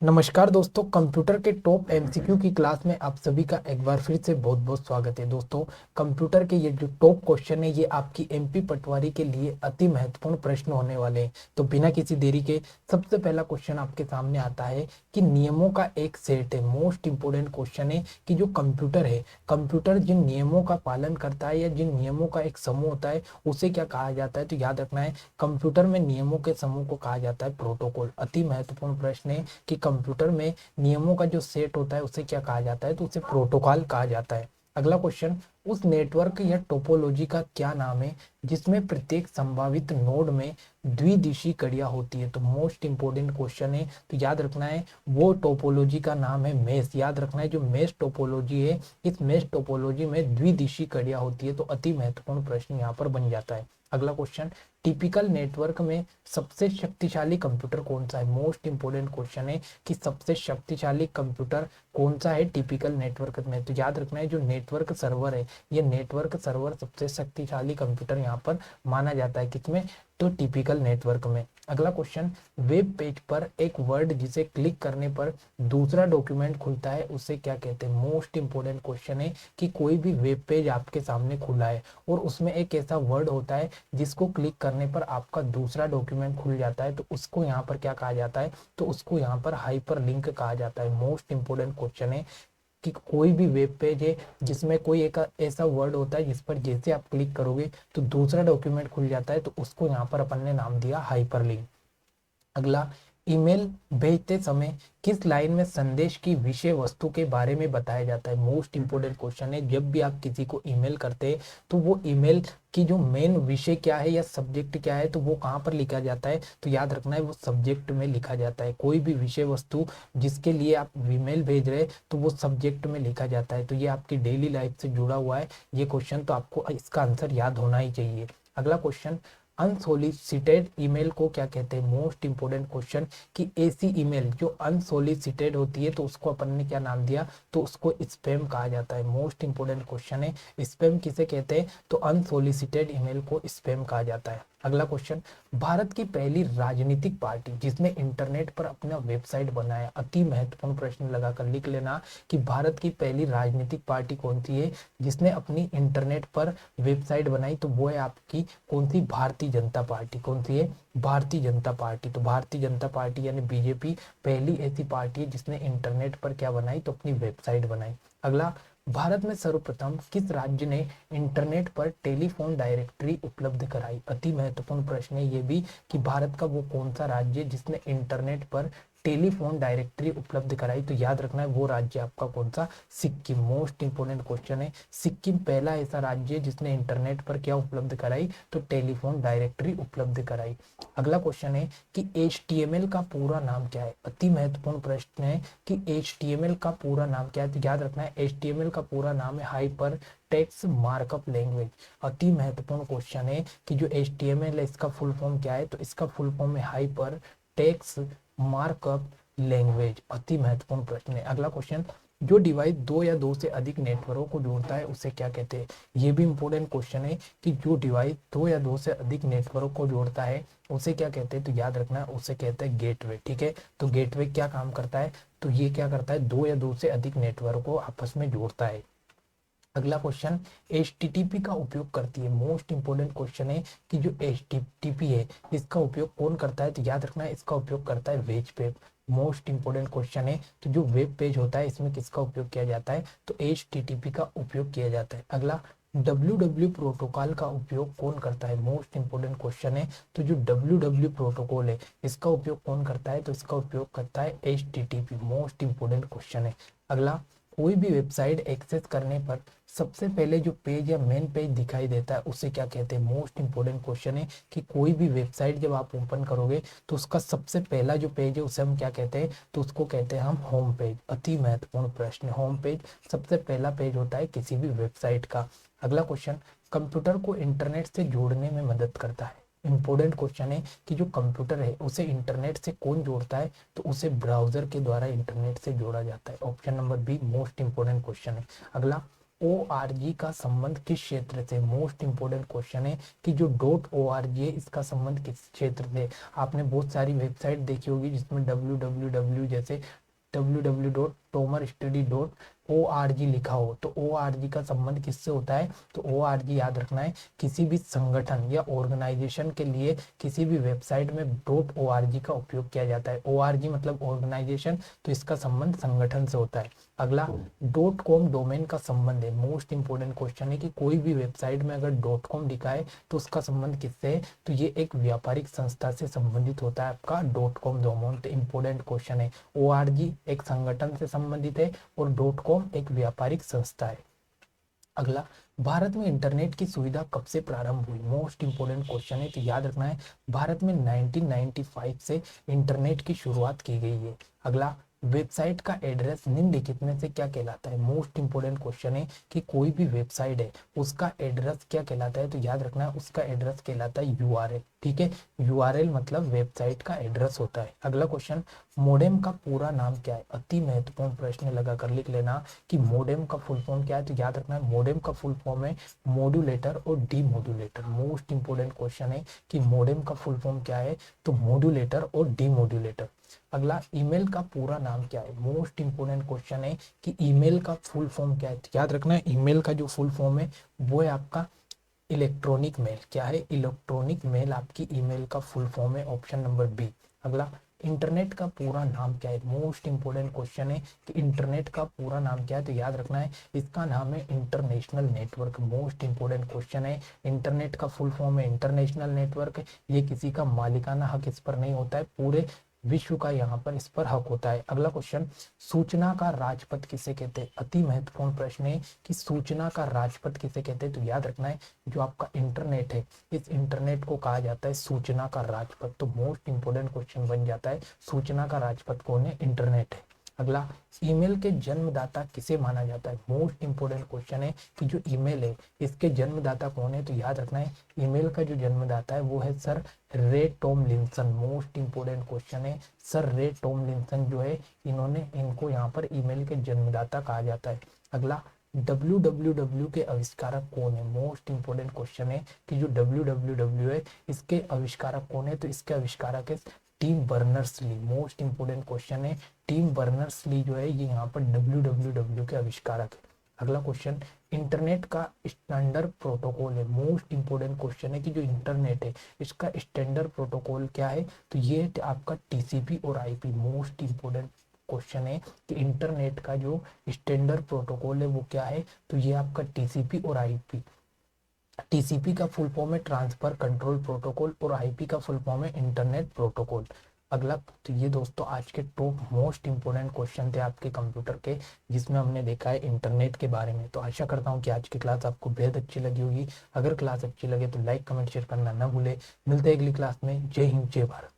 नमस्कार दोस्तों, कंप्यूटर के टॉप एमसीक्यू की क्लास में आप सभी का एक बार फिर से बहुत बहुत स्वागत है। दोस्तों, कंप्यूटर के ये जो टॉप क्वेश्चन है ये आपकी एमपी पटवारी के लिए अति महत्वपूर्ण प्रश्न होने वाले हैं। तो बिना किसी देरी के सबसे पहला क्वेश्चन आपके सामने आता है कि नियमों का एक सेट है। मोस्ट इंपोर्टेंट क्वेश्चन है कि जो कंप्यूटर है, कंप्यूटर जिन नियमों का पालन करता है या जिन नियमों का एक समूह होता है उसे क्या कहा जाता है। तो याद रखना है, कंप्यूटर में नियमों के समूह को कहा जाता है प्रोटोकॉल। अति महत्वपूर्ण प्रश्न है कि कंप्यूटर में नियमों का जो सेट होता है उसे क्या कहा जाता है। तो उसे प्रोटोकॉल कहा जाता है। अगला क्वेश्चन, उस नेटवर्क या टोपोलॉजी का क्या नाम है जिसमें प्रत्येक संभावित नोड में द्विदिशीय कड़ियां होती है। तो मोस्ट इंपोर्टेंट क्वेश्चन है, तो याद रखना है वो टोपोलॉजी का नाम है मेश। याद रखना है जो मेश टोपोलॉजी है, इस मेश टोपोलॉजी में द्विदिशीय कड़ियां होती है। तो अति महत्वपूर्ण प्रश्न यहाँ पर बन जाता है। अगला क्वेश्चन, टिपिकल नेटवर्क में सबसे शक्तिशाली कंप्यूटर कौन सा है। मोस्ट इंपोर्टेंट क्वेश्चन है कि सबसे शक्तिशाली कंप्यूटर कौन सा है टिपिकल नेटवर्क में। तो याद रखना है जो नेटवर्क सर्वर है, ये नेटवर्क सर्वर सबसे शक्तिशाली कंप्यूटर यहाँ पर माना जाता है। किसमें? तो टिपिकल नेटवर्क में। अगला क्वेश्चन, वेब पेज पर एक वर्ड जिसे क्लिक करने पर दूसरा डॉक्यूमेंट खुलता है उसे क्या कहते हैं। मोस्ट इंपोर्टेंट क्वेश्चन है कि कोई भी वेब पेज आपके सामने खुला है और उसमें एक ऐसा वर्ड होता है जिसको क्लिक करने पर आपका दूसरा डॉक्यूमेंट खुल जाता है, तो उसको यहाँ पर क्या कहा जाता है। तो उसको यहाँ पर हाइपर लिंक कहा जाता है। मोस्ट इंपोर्टेंट क्वेश्चन है कि कोई भी वेब पेज है जिसमें कोई एक ऐसा वर्ड होता है जिस पर जैसे आप क्लिक करोगे तो दूसरा डॉक्यूमेंट खुल जाता है, तो उसको यहाँ पर अपन ने नाम दिया हाइपरलिंक। अगला, ईमेल भेजते समय किस लाइन में संदेश की विषय वस्तु के बारे में बताया जाता है। मोस्ट इंपोर्टेंट क्वेश्चन है, जब भी आप किसी को ईमेल करते हैं तो वो ईमेल की जो मेन विषय क्या है या सब्जेक्ट क्या है तो वो कहाँ पर लिखा जाता है। तो याद रखना है वो सब्जेक्ट में लिखा जाता है। कोई भी विषय वस्तु जिसके लिए आप ईमेल भेज रहे हैं तो वो सब्जेक्ट में लिखा जाता है। तो ये आपकी डेली लाइफ से जुड़ा हुआ है ये क्वेश्चन, तो आपको इसका आंसर याद होना ही चाहिए। अगला क्वेश्चन, अनसोलिसिटेड ईमेल को क्या कहते हैं। मोस्ट इंपोर्टेंट क्वेश्चन कि ऐसी ईमेल जो अनसोलिसिटेड होती है तो उसको अपन ने क्या नाम दिया, तो उसको स्पैम कहा जाता है। मोस्ट इंपोर्टेंट क्वेश्चन है, स्पैम किसे कहते हैं। तो अनसोलिसिटेड ईमेल को स्पैम कहा जाता है। अगला क्वेश्चन, भारत की पहली राजनीतिक पार्टी जिसने इंटरनेट पर अपना वेबसाइट बनाया। अति महत्वपूर्ण प्रश्न लगाकर लिख लेना कि भारत की पहली राजनीतिक पार्टी कौन सी है जिसने अपनी इंटरनेट पर वेबसाइट बनाई। तो वो है आपकी कौन सी? भारतीय जनता पार्टी। कौन सी है? भारतीय जनता पार्टी। तो भारतीय जनता पार्टी यानी बीजेपी पहली ऐसी पार्टी है जिसने इंटरनेट पर क्या बनाई, तो अपनी वेबसाइट बनाई। अगला, भारत में सर्वप्रथम किस राज्य ने इंटरनेट पर टेलीफोन डायरेक्टरी उपलब्ध कराई। अति महत्वपूर्ण प्रश्न है ये भी कि भारत का वो कौन सा राज्य जिसने इंटरनेट पर टेलीफोन डायरेक्टरी उपलब्ध कराई। तो याद रखना है वो राज्य आपका कौन सा? सिक्किम। मोस्ट इंपोर्टेंट क्वेश्चन है, सिक्किम पहला ऐसा राज्य है जिसने इंटरनेट पर क्या उपलब्ध कराई, तो टेलीफोन डायरेक्टरी उपलब्ध कराई। अगला क्वेश्चन है कि HTML का पूरा नाम क्या है। अति महत्वपूर्ण प्रश्न है कि HTML का पूरा नाम क्या है। तो याद रखना है HTML का पूरा नाम है हाइपर टेक्स्ट मार्कअप लैंग्वेज। अति महत्वपूर्ण क्वेश्चन है कि जो HTML है इसका फुल फॉर्म क्या है। तो इसका फुल फॉर्म है हाइपर टेक्स्ट मार्कअप लैंग्वेज। अति महत्वपूर्ण प्रश्न है। अगला क्वेश्चन, जो डिवाइस दो या दो से अधिक नेटवर्कों को जोड़ता है उसे क्या कहते हैं। ये भी इंपॉर्टेंट क्वेश्चन है कि जो डिवाइस दो या दो से अधिक नेटवर्क को जोड़ता है उसे क्या कहते हैं। तो याद रखना है उसे कहते हैं गेटवे। ठीक है, तो गेटवे क्या काम करता है, तो ये क्या करता है, दो या दो से अधिक नेटवर्क को आपस में जोड़ता है। अगला क्वेश्चन, HTTP का उपयोग करती है। मोस्ट इंपोर्टेंट क्वेश्चन है कि जो HTTP है इसका उपयोग कौन करता है। तो याद रखना है इसका उपयोग करता है web page. Most important question है, तो जो वेब पेज होता है इसमें किसका उपयोग किया जाता है, तो HTTP का उपयोग किया जाता है। अगला, WW प्रोटोकॉल का उपयोग कौन करता है। मोस्ट इंपोर्टेंट क्वेश्चन है, तो जो WW प्रोटोकॉल है इसका उपयोग कौन करता है, तो इसका उपयोग करता है HTTP। मोस्ट इंपोर्टेंट क्वेश्चन है। अगला, कोई भी वेबसाइट एक्सेस करने पर सबसे पहले जो पेज या मेन पेज दिखाई देता है उसे क्या कहते हैं। मोस्ट इंपोर्टेंट क्वेश्चन है कि कोई भी वेबसाइट जब आप ओपन करोगे तो उसका सबसे पहला जो पेज है उसे हम क्या कहते हैं, तो उसको कहते हैं हम होम पेज। अति महत्वपूर्ण प्रश्न, होम पेज सबसे पहला पेज होता है किसी भी वेबसाइट का। अगला क्वेश्चन, कंप्यूटर को इंटरनेट से जोड़ने में मदद करता है। इंपॉर्टेंट क्वेश्चन है कि जो कंप्यूटर है उसे इंटरनेट से कौन जोड़ता है, तो उसे ब्राउजर के द्वारा इंटरनेट से जोड़ा जाता है। Option number be most important question है। अगला, .org का संबंध किस क्षेत्र से? मोस्ट इंपोर्टेंट क्वेश्चन है कि जो .org है इसका संबंध किस क्षेत्र से? आपने बहुत सारी वेबसाइट देखी होगी जिसमें www जैसे www.tomerstudy.org लिखा हो, तो org का संबंध किससे होता है? तो org याद रखना है किसी भी संगठन या ऑर्गेनाइजेशन के लिए किसी भी वेबसाइट में .org का उपयोग किया जाता है। org मतलब ऑर्गेनाइजेशन, तो इसका संबंध संगठन से होता है। अगला .com डोमेन का संबंध है। मोस्ट इंपोर्टेंट क्वेश्चन है कि कोई भी वेबसाइट में अगर .com लिखा है तो उसका संबंध किससे है? तो ये एक व्यापारिक संस्था से संबंधित होता है आपका .com डोमेन। तो इंपोर्टेंट क्वेश्चन है। org एक संगठन से संबंधित है और .com एक व्यापारिक संस्था है। अगला, भारत में इंटरनेट की सुविधा कब से प्रारंभ हुई? मोस्ट इंपोर्टेंट क्वेश्चन है, तो याद रखना है भारत में 1995 से इंटरनेट की शुरुआत की गई है। अगला, वेबसाइट का एड्रेस निम्नलिखित में से क्या कहलाता है? मोस्ट इंपोर्टेंट क्वेश्चन है कि कोई भी वेबसाइट है उसका एड्रेस क्या कहलाता है? तो याद रखना है उसका एड्रेस कहलाता है यूआरएल। ठीक है, यूआरएल मतलब वेबसाइट का एड्रेस होता है। अगला क्वेश्चन, मोडेम का पूरा नाम क्या है? अति महत्वपूर्ण प्रश्न लगाकर लिख लेना कि मोडेम का फुल फॉर्म क्या है। तो याद रखना है मोडेम का फुल फॉर्म है मॉड्यूलेटर और डीमॉड्यूलेटर। मोस्ट इंपोर्टेंट क्वेश्चन है कि मोडेम का फुल फॉर्म क्या है? तो मॉड्यूलेटर और डीमॉड्यूलेटर। अगला, ईमेल का पूरा नाम क्या है? मोस्ट इंपोर्टेंट क्वेश्चन है कि ईमेल का फुल फॉर्म क्या है? तो याद रखना है ईमेल का जो फुल फॉर्म है वो है आपका इलेक्ट्रॉनिक मेल। क्या है? इलेक्ट्रॉनिक मेल आपकी ईमेल का फुल फॉर्म है, ऑप्शन नंबर बी। अगला, इंटरनेट का पूरा नाम क्या है? मोस्ट इंपोर्टेंट क्वेश्चन है कि इंटरनेट का पूरा नाम क्या है? तो याद रखना है इसका नाम है international network. Most important question है, इंटरनेट का फुल फॉर्म है इंटरनेशनल नेटवर्क। ये किसी का मालिकाना हक इस पर नहीं होता है, पूरे विश्व का यहाँ पर इस पर हक होता है। अगला क्वेश्चन, सूचना का राजपथ किसे कहते हैं? अति महत्वपूर्ण प्रश्न है कि सूचना का राजपथ किसे कहते हैं? तो याद रखना है जो आपका इंटरनेट है इस इंटरनेट को कहा जाता है सूचना का राजपथ। तो मोस्ट इंपोर्टेंट क्वेश्चन बन जाता है सूचना का राजपथ कौन है? इंटरनेट है। अगला, ईमेल के जन्मदाता किसे माना जाता है? मोस्ट इंपोर्टेंट क्वेश्चन है कि जो ईमेल है इसके जन्मदाता कौन है? तो याद रखना है ईमेल का जो जन्मदाता है वो है सर रे टॉमलिंसन। मोस्ट इंपोर्टेंट क्वेश्चन है, सर रे टॉमलिंसन जो है इनको यहाँ पर ईमेल के जन्मदाता कहा जाता है। अगला, www के आविष्कारक कौन है? मोस्ट इंपोर्टेंट क्वेश्चन है कि जो www है इसके आविष्कारक कौन है? तो इसके आविष्कारक है Tim Berners Lee. Most important question है, टिम बर्नर्स-ली जो है ये यहाँ पर www के आविष्कारक है। अगला क्वेश्चन, इंटरनेट का स्टैंडर्ड प्रोटोकॉल है। मोस्ट इंपोर्टेंट क्वेश्चन है कि जो इंटरनेट है इसका स्टैंडर्ड प्रोटोकॉल क्या है? तो ये आपका टीसीपी और आईपी। मोस्ट इंपोर्टेंट क्वेश्चन है कि इंटरनेट का जो स्टैंडर्ड प्रोटोकॉल है वो क्या है? तो ये आपका टीसीपी और आईपी। टीसीपी का फुल फॉर्म है ट्रांसफर कंट्रोल प्रोटोकॉल और आईपी का फुल फॉर्म है इंटरनेट प्रोटोकॉल। अगला, तो ये दोस्तों आज के टॉप मोस्ट इंपोर्टेंट क्वेश्चन थे आपके कंप्यूटर के जिसमें हमने देखा है इंटरनेट के बारे में। तो आशा करता हूँ कि आज की क्लास आपको बेहद अच्छी लगी होगी। अगर क्लास अच्छी लगे तो लाइक कमेंट शेयर करना ना भूले। मिलते हैं अगली क्लास में। जय हिंद, जय भारत।